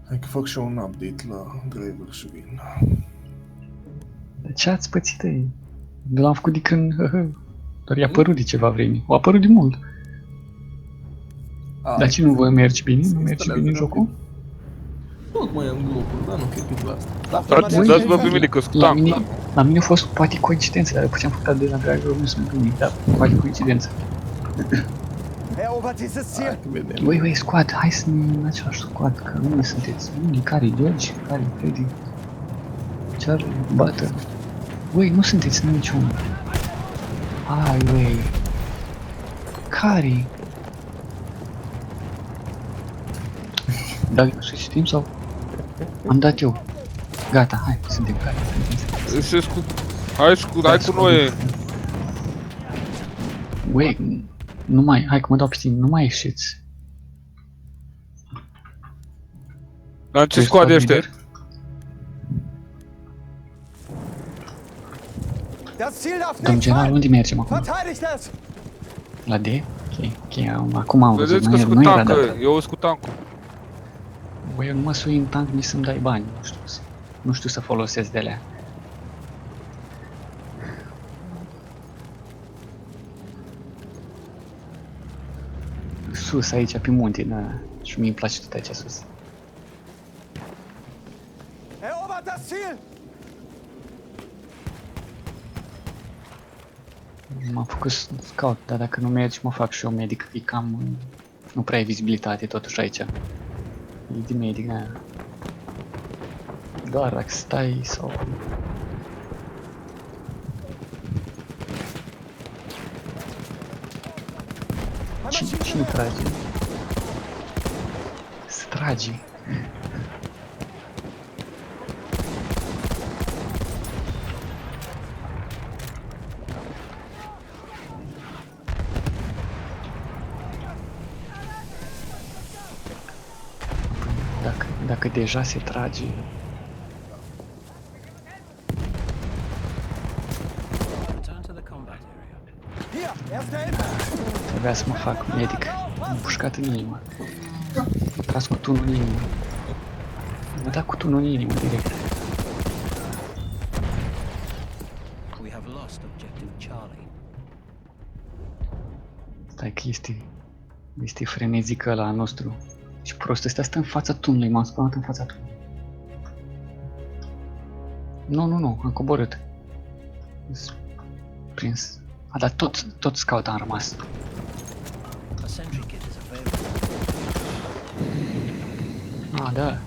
Hai că fac și eu un update la driver și vin. Ce ați pățit ei? L-am făcut de când... Doar i-a apărut de ceva vreme. O apărut de mult. Dar ce nu vă merge bine? Nu merge bine jocul? Tocmai am globul, dar nu cred că la asta. Dați-vă pe mine că sunt La tank. mine a fost poate coincidență, dar după ce am făcut de la driver nu sunt bine, dar poate coincidență. Erobert dieses Ziel! Băi, squad, hai să ne în același squad, că unde sunteți? Unde? Care-i George? Care-i Freddy? Charlie? Butter? Băi, nu sunteți niciunul. Hai, băi. Care-i? Da, să știm sau? Am dat eu. Gata, hai, suntem gata. Hai cu noi. Băi, nu mai, hai că mă dau pe tine, nu mai ieșiți. Dar ce scoade ăștia? Domn general, unde mergem acum? Verteidigt es! La D? Ok, acum am văzut, Vedeți că nu era tank, data. eu sunt cu tankul. Băi, eu nu mă sui în tank nici să-mi dai bani, nu știu să folosesc de alea. Sus, aici, pe munte, da, și mie îmi place tot aici sus. Erobert das Ziel! M-am făcut scout, dar dacă nu mergi, mă fac și eu medic, e cam... Nu prea ai vizibilitate totuși aici. E de medic, da. Doar dacă stai sau... Cine trage? Se trage. Dacă deja se trage... Trebuia să mă fac medic. M-am pușcat în inimă. M-a tras cu tunul în inimă. M-a dat cu tunul în inimă direct. Stai că este frenezic ăla al nostru. Și prost, ăsta stă în fața tunului, m-am spălat în fața tunului. Nu, am coborât. Prins. A, dar tot scout am rămas. A, da.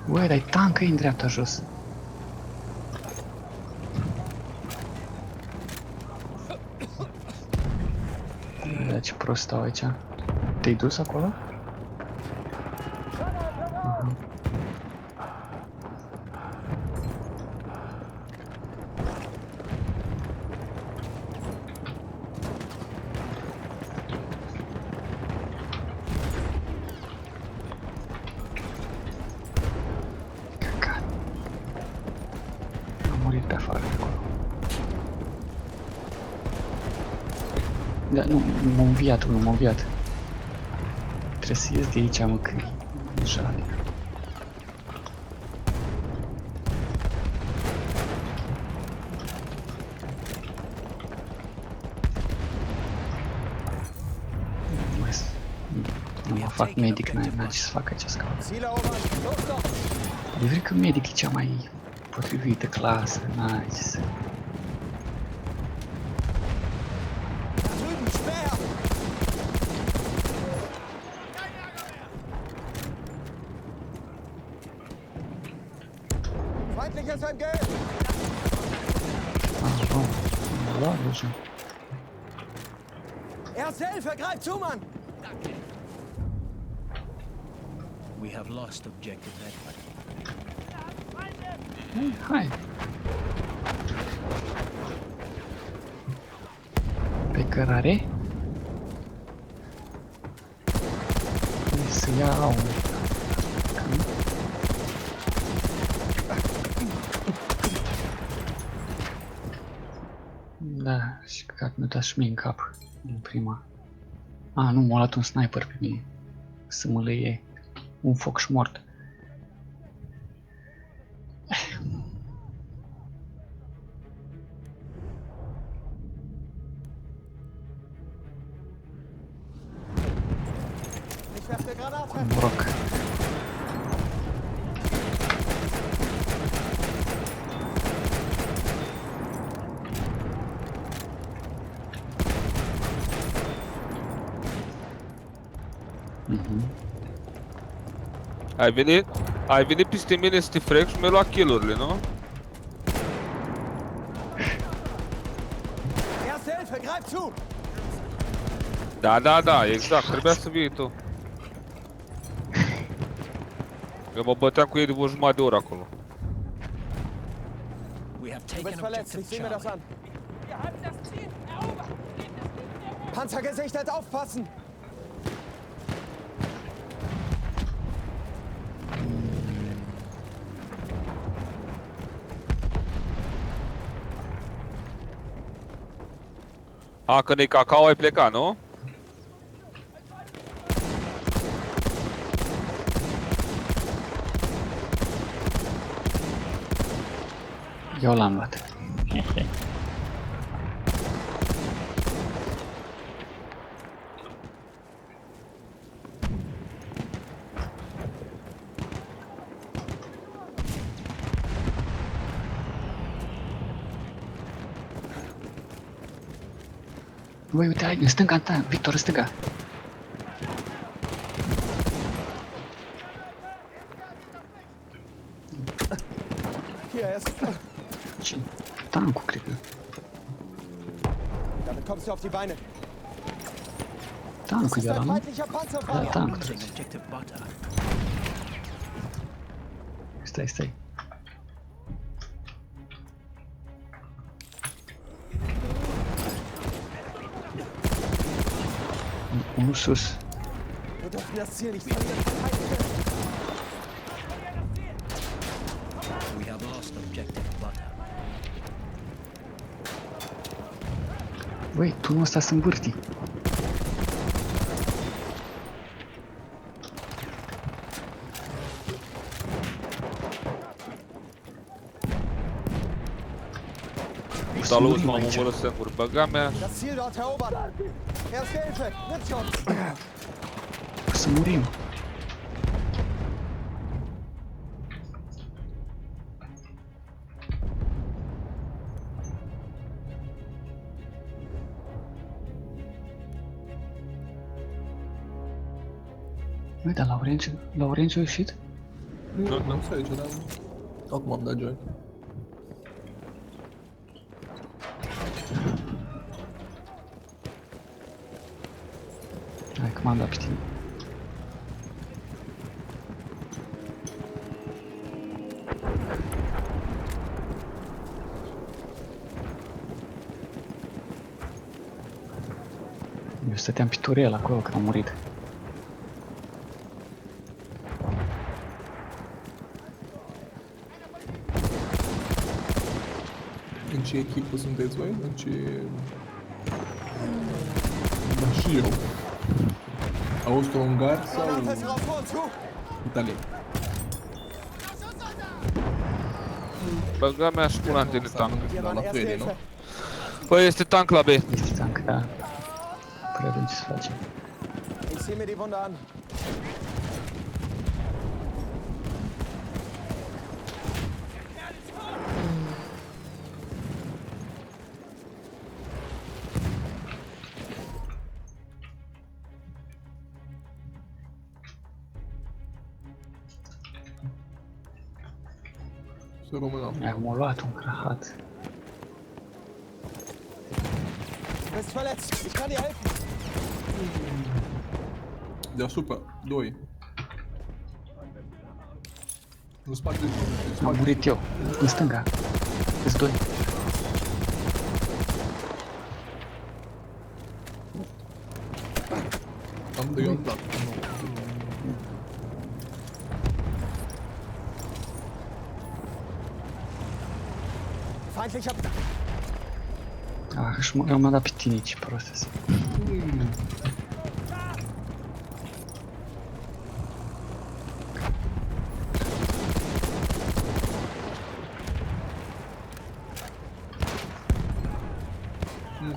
Băi, dar-i tancă în dreapta jos. Da, ce prost stau aici. Te-ai dus acolo? Da, nu, m-a înviat unul, m-a înviat. Trebuie să ies de aici, mă, că e jale. Nu mă fac medic, n-ai ce să fac aici scaut. Eu cred că medic e cea mai potrivită clasă, n-ai ce să... Feindliches MG! Da, deja. Erste Hilfe, greif zu, Mann! We have lost objective Edward. Hai! Pe cărare? Să iau... Da, și că mi-a dat și mie în cap în prima. A, nu, m-a luat un sniper pe mine. să mălăie un foc și mort. Ich werfe eine Granate. Noroc. Ai venit peste mine să te frec și mi-ai luat kill-urile, nu? Erste Hilfe, greif zu! Da, exact, trebuia să vii tu. Eu mă băteam cu ei de o jumătate de oră acolo. We have Du taken bist verletzt, ich objective sehe mir das Charlie. an. Wir haben das Ziel erobert. Gebt das Ziel der Panzer gesichtet, aufpassen! A, că ne cacao ai plecat, nu? Eu l-am luat. Băi, uite, hai, în stânga ta, Victor, în stânga. Hier, er ist. Ce? Tancul, cred că. Damit kommst du auf die Beine. Das Tancul ist de ăla, ein nu? feindlicher Da, Panzerfahrer. tancul Losing trebuie. objective butter. Stai. Unul sus. Wir dürfen das Ziel nicht verlieren. Verteidige. We have lost objective butter. Băi, tu nu ăsta să învârti. Salut, m-am omorât singur, băga mea. Das Ziel dort erobern. Erste Hilfe, Blitzschutz. O să murim. Băi, dar Laurențiu a ieșit? Nu, n-am să aici, dar acum am dat join. Hai că m-am dat pe tine. Eu stăteam pe turel acolo când am murit. În ce echipă sunteți voi? În ce... Da, și eu. Austro-Ungari sau Granate drauf, vor und zu. italieni? Băga mea și cu antene tank. Hier war la eine erste fede, nu? Hilfe. Păi este tank la B. Este tank, da. Păi avem ce să facem. Ich sehe mir die Wunde an. Să rămână. Am luat un crahat. Du bist verletzt. Ich kann dir helfen. Deasupra, 2. În spate, în Am spate. murit eu. În stânga. Îți doi. Am de eu dat. Feindlicher. Ah, și eu m-am dat pe tine, ce prost.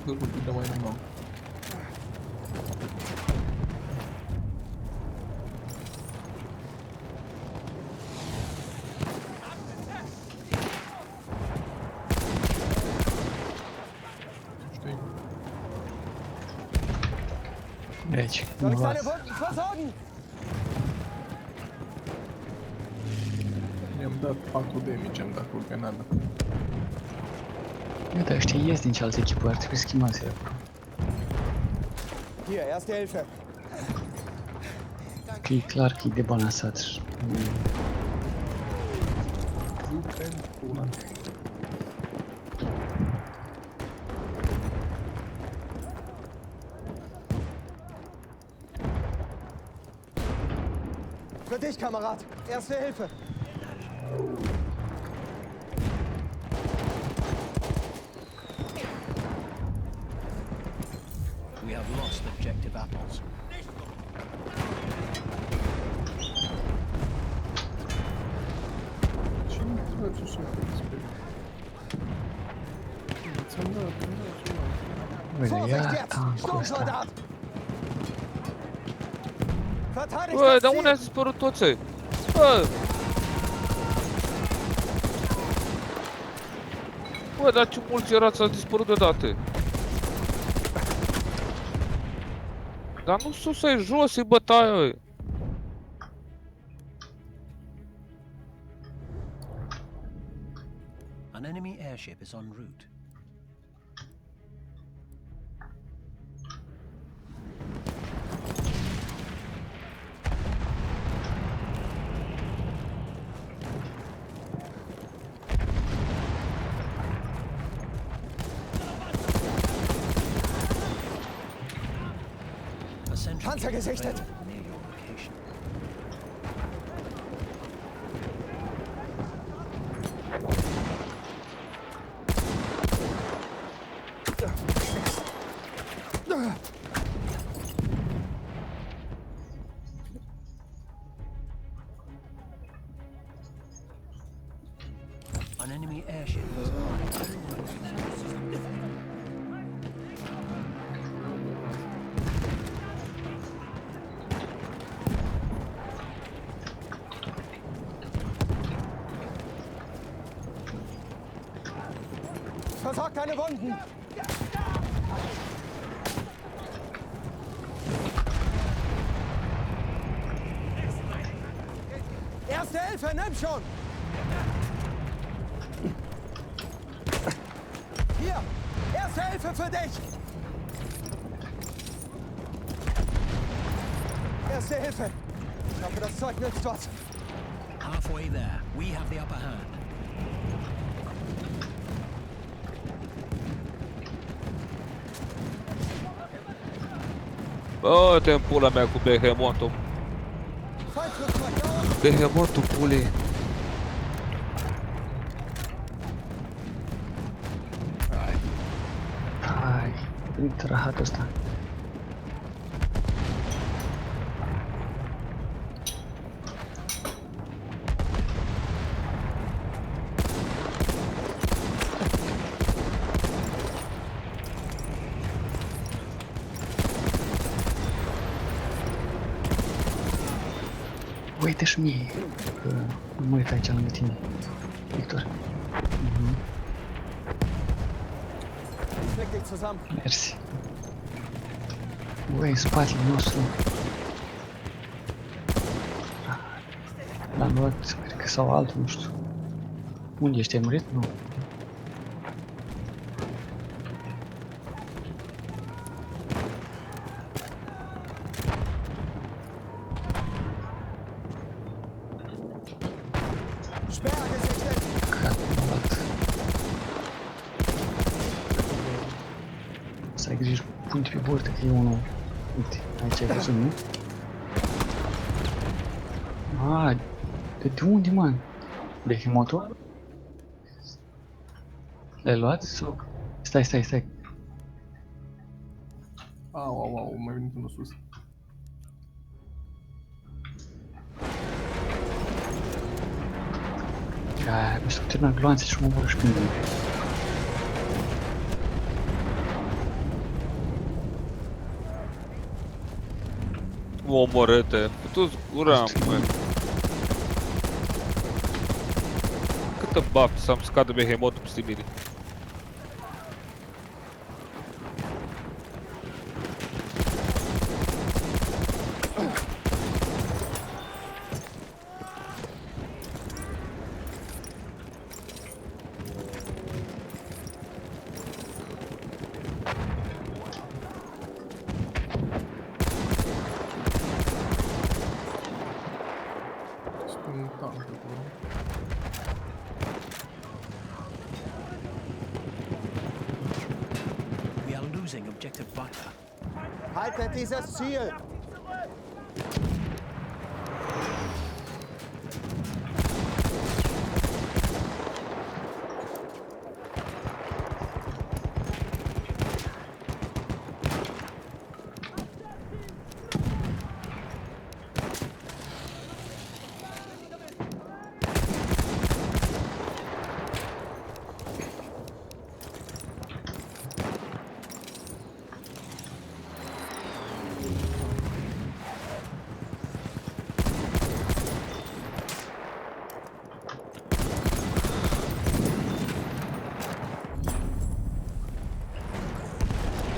căcut de mai nou. Știi? Deci, Soll ich nu deine Wunden versorgen? Mi-am dat 4 damage, am dat cu grenada. Uite, ăștia ies din cealaltă echipă, ar trebui să schimbați acolo. Hier, erste Hilfe. Că e clar că e debalansat. Ukraine. Für dich, Kamerad. Erste Hilfe. We have lost objective apples. Cine trage așa pe spate? Ți-am dat, ceva. Uite, Vorsicht ia jetzt! tancul ăsta. Sturmsoldat! Verteidigt Bă, das dar unde Ziel! ați dispărut toți ăi? Bă! Bă, dar ce mulți erați, ați dispărut deodată. Dar nu sus, e jos, e bătaia, ăi. An enemy airship is en route. A sentry Panzer kit gesichtet. available near your location. An enemy airship is Versorg deine Wunden! Erste Hilfe, nimm schon! Hier! Erste Hilfe für dich! Erste Hilfe! Ich hoffe, das Zeug nützt was. halfway there. We have the upper hand. Bă, te-mi pula mea cu behemotul. Feindflugzeug da unten! Behemotul pulei. Hai, uite rahatul ăsta. Uite și mie, că nu mă uit aici lângă tine, Victor. Flick dich zusammen! Mersi. Băi, spatele nostru. L-am luat, cred că sau altul, nu știu. Unde ești, ai murit? Nu. Sperr gesichtet! Cat, m-a luat. Să ai grijă, pune pe burtă că e unul. Uite, aici ai văzut, nu? Ah, de unde, mă? Behemotul? L-ai luat? Sau? Stai. Au, mai venit unul sus. Aia, mi s-au terminat gloanțe și mă vor și pe mine. Mă omorâte. Putu-ți gura, mă. Câtă baftă să-mi scadă behemotul peste mine. Este un tank acolo. We are losing objective butter. Haltet dieses Ziel!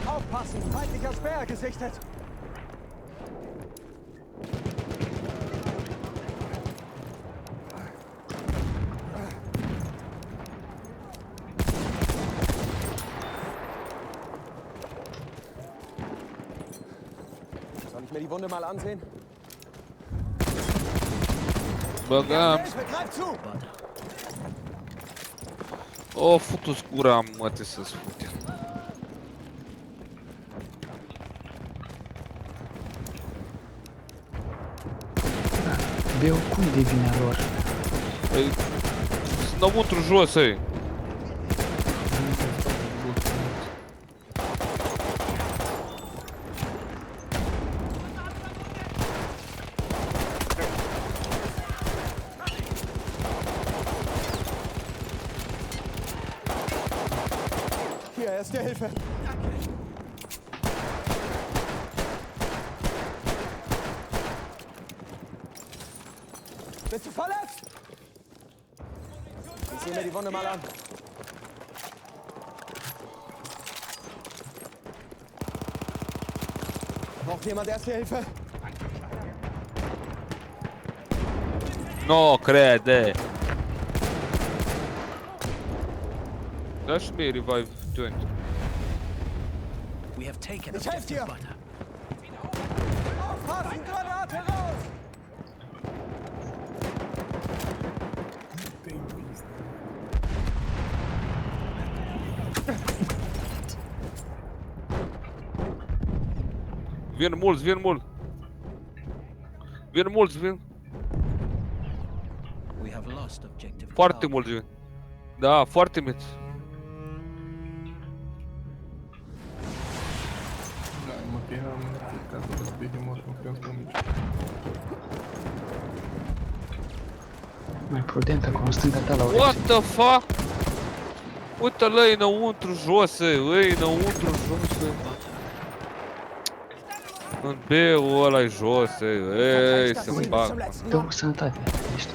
Aufpassen! Feindlicher Speer gesichtet! Soll ich mir die Wunde mal ansehen? Băgam. Hilfe, greif zu! Butter. O, futu-ți gura, mă, te să-ți fute. Beu, cum devine a lor? Păi, sunt înăuntru jos, ei. Hier, erste Hilfe! Bist du verletzt? Ich sehe mir die Wunde mal an. Braucht jemand erste Hilfe? No, crede. Dă-și mie revive 20. We have taken Ich helfe objective dir. butter. Aufpassen, Granate raus! Vin mulți, vin mulți. Vin mulți, vin. We have lost objective Foarte Charlie. mulți vin. Da, foarte mulți. Da, mă cheiam ca să vezi behemoth, mă cheiam să mici. Mai prudent acolo, în stânga ta, la What orice. the fuck? Uite-l ăi înăuntru jos, ăi înăuntru jos, În B-ul ăla-i jos, ei, Das se Ziel bis bag. zum letzten Dă-o Mann. sănătate, ești.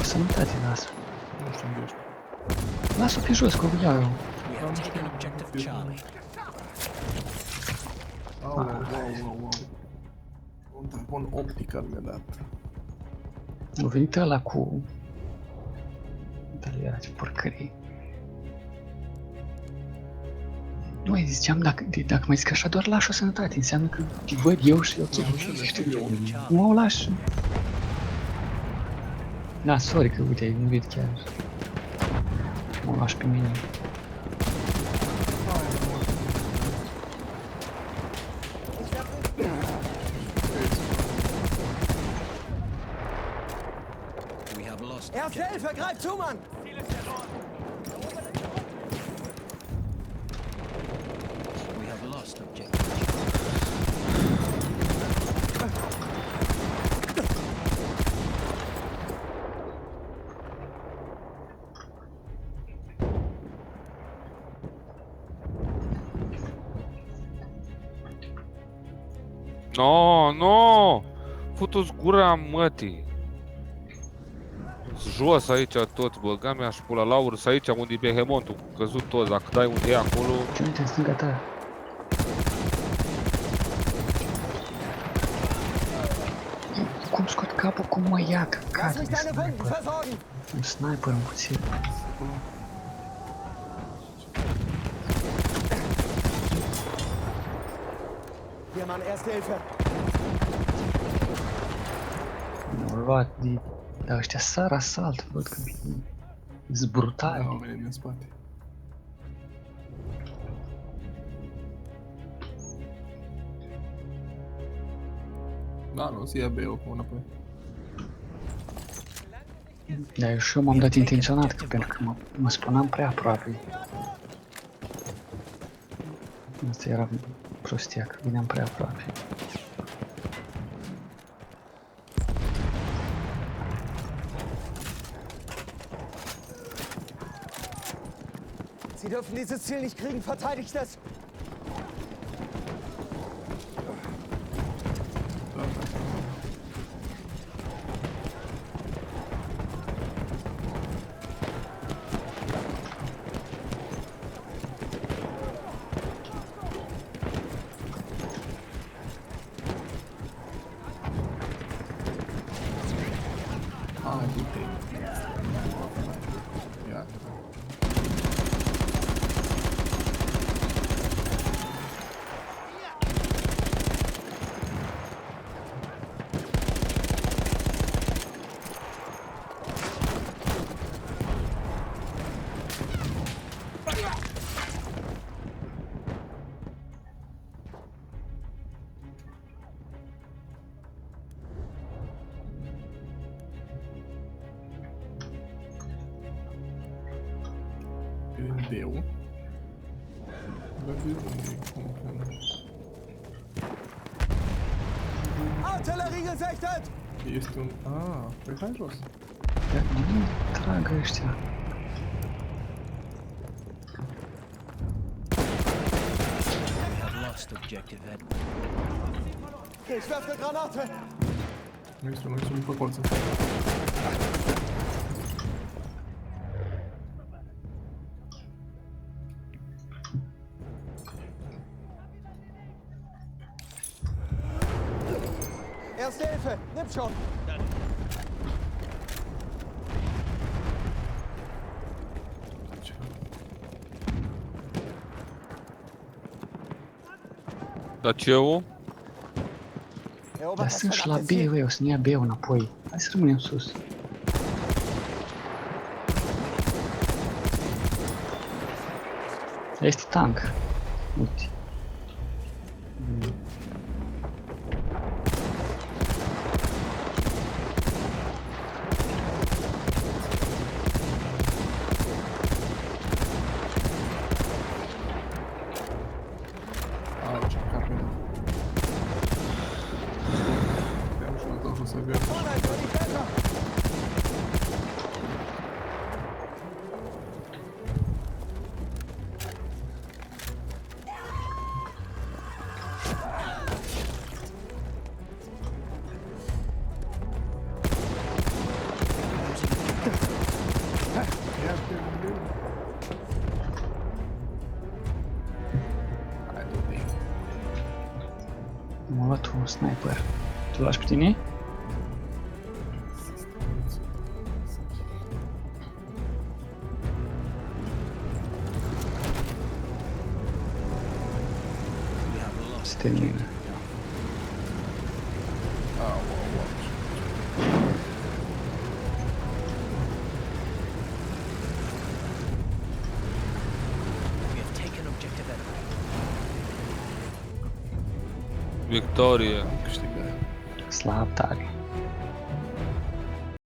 Sănătate, lasă. Nu știu unde ești. Lasă-o pe jos, că o iau eu. We have taken objective Charlie. Au. Un tampon optical mi-a dat. A venit ăla cu... Dar era ce porcărie. Nu, mai ziceam, dacă mai zic așa, doar lași o sănătate. Înseamnă că te văd eu și eu ți-o nu o lași. Da, sorry că, uite, ai murit chiar. Mă lași pe mine. We have lost Erste Hilfe, greif zu, Mann! we have lost objective No, no! Futu-ți gura mătii! Jos aici toți, băga mea și pula la urs aici unde e behemontul, căzut toți, dacă dai unde e acolo... Ce uite în stânga ta? Cum scot capul, cum mă ia, Lass căcat, mich un deine Wunden sniper. versorgen! Un sniper împuțit. Hier, Mann, Erste Hilfe! M-au luat de... Dar ăștia sar asalt, văd că sunt Da, brutali. au venit din spate. Da, nu, să ia B-ul cu înapoi. Dar și eu m-am dat intenționat, că pentru că mă spuneam prea aproape. Asta era prostia, că veneam prea aproape. Sie dürfen dieses Ziel nicht kriegen, verteidigt es! Da, da. Ah, uite. Ia. Prendeu. Vai ver onde é como Artillerie gesichtet! que este un... Ah, păi hai jos. Dar nu trag ăștia. We have lost objective Edward. Ich werfe eine Granate! Nu este un pe colță. Erste Hilfe! Nimm schon! Dar ce-o? Erobert Dar das sunt și la verdammte Ziel! B, eu, să ne ia B-ul înapoi. Hai să rămânem sus. Este tank. Uite. Ah, ce capă. Am și un tot o să avem. Vorne, für die Felder! Ia prendeu. Hai, du-te. M-a luat un sniper. Tu lași pe tine? We have lost Se termină. Au, au, au. We have taken objective Edward. Victorie. Câștigat. Slab tare.